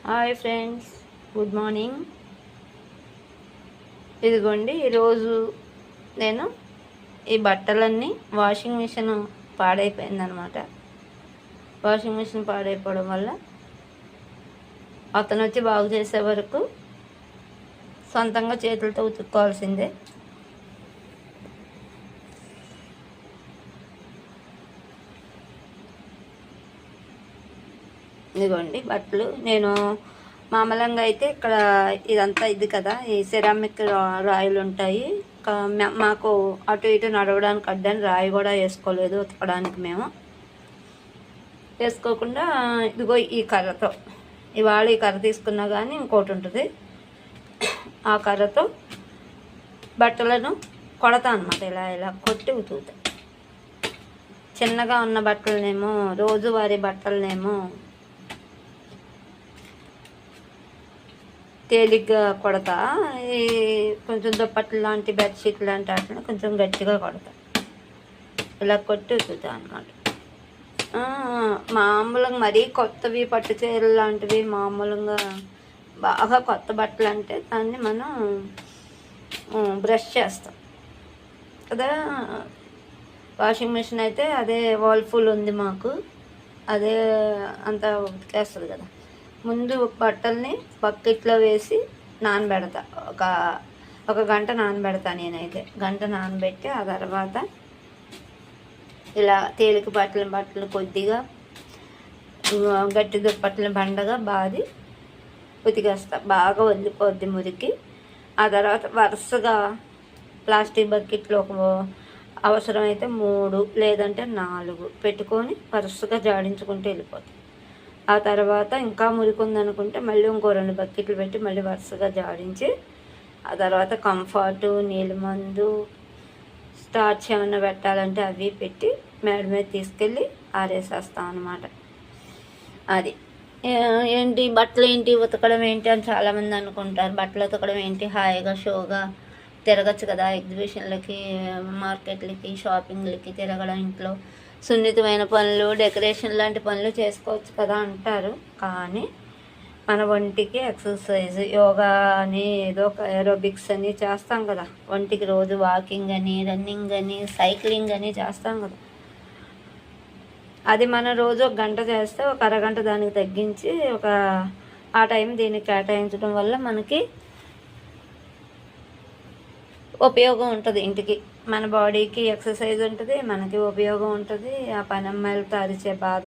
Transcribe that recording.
Hi friends, good morning. ఇదిగోండి, ఈరోజు నేను ఈ బట్టలన్నీ వాషింగ్ మిషన్ పాడైపోయిందనమాట. వాషింగ్ మిషన్ పాడైపోవడం వల్ల అతను వచ్చి బాగు చేసే వరకు సొంతంగా చేతులతో ఉతుక్కోవాల్సిందే. ఇదిగోండి బట్టలు. నేను మామూలంగా అయితే ఇక్కడ ఇదంతా ఇది కదా, ఈ సెరామిక్ రాయిలు ఉంటాయి. మాకు అటు ఇటు నడవడానికి అడ్డానికి రాయి కూడా వేసుకోలేదు ఉతకడానికి. మేము వేసుకోకుండా ఇదిగో ఈ కర్రతో, ఇవాళ ఈ కర్ర తీసుకున్నా కానీ ఇంకోటి ఉంటుంది, ఆ కర్రతో బట్టలను కొడతా అనమాట. ఇలా ఇలా కొట్టి ఉతుకుతా. చిన్నగా ఉన్న బట్టలనేమో, రోజువారీ బట్టలనేమో తేలిగ్గా కొడతా. ఈ కొంచెం దుప్పట్లు లాంటి బెడ్షీట్ లాంటి వాటిని కొంచెం గట్టిగా కొడతా. ఇలా కొట్టి ఉతుకుతా అనమాట. మామూలుగా మరీ కొత్తవి పట్టు చీరలు లాంటివి, మామూలుగా బాగా కొత్త బట్టలు అంటే దాన్ని మనం బ్రష్ చేస్తాం కదా. వాషింగ్ మిషన్ అయితే అదే వర్ల్పూల్ ఉంది మాకు, అదే అంతా ఉతికేస్తుంది కదా. ముందు బట్టల్ని బకెట్లో వేసి నానబెడతా. ఒక గంట నానబెడతా. నేనైతే గంట నానబెట్టి ఆ తర్వాత ఇలా తేలిక బట్టలు కొద్దిగా గట్టి దుప్పట్లను బండగా బాది ఉతికేస్తా. బాగా వదిలిపోద్ది మురికి. ఆ తర్వాత వరుసగా ప్లాస్టిక్ బకెట్లో అవసరమైతే 3 లేదంటే 4 పెట్టుకొని వరుసగా జాడించుకుంటూ వెళ్ళిపోతాం. ఆ తర్వాత ఇంకా మురికి ఉందనుకుంటే మళ్ళీ ఇంకో 2 బకెట్లు పెట్టి మళ్ళీ వరుసగా జాడించి, ఆ తర్వాత కంఫర్టు, నీళ్ళ మందు, స్టార్చ్ ఏమన్నా పెట్టాలంటే అవి పెట్టి మేడ మీద తీసుకెళ్ళి ఆరేసేస్తాం అనమాట. అది ఏంటి బట్టలు ఏంటి ఉతకడం ఏంటి అని చాలామంది అనుకుంటారు. బట్టలు ఉతకడం ఏంటి, హాయిగా షోగా తిరగచ్చు కదా, ఎగ్జిబిషన్లకి, మార్కెట్లకి, షాపింగ్లకి తిరగడం, ఇంట్లో సున్నితమైన పనులు, డెకరేషన్ లాంటి పనులు చేసుకోవచ్చు కదా అంటారు. కానీ మన ఒంటికి ఎక్సర్సైజ్, యోగా అని, ఏదో ఒక ఏరోబిక్స్ అని చేస్తాం కదా. ఒంటికి రోజు వాకింగ్ అని, రన్నింగ్ అని, సైక్లింగ్ అని చేస్తాం కదా. అది మన రోజు 1 గంట చేస్తే ఒక అరగంట దానికి తగ్గించి ఆ టైం దీనికి కేటాయించడం వల్ల మనకి ఉపయోగం ఉంటుంది. ఇంటికి మన బాడీకి ఎక్సర్సైజ్ ఉంటుంది, మనకి ఉపయోగం ఉంటుంది. ఆ పని అమ్మాయిలతో అరిచే బాధ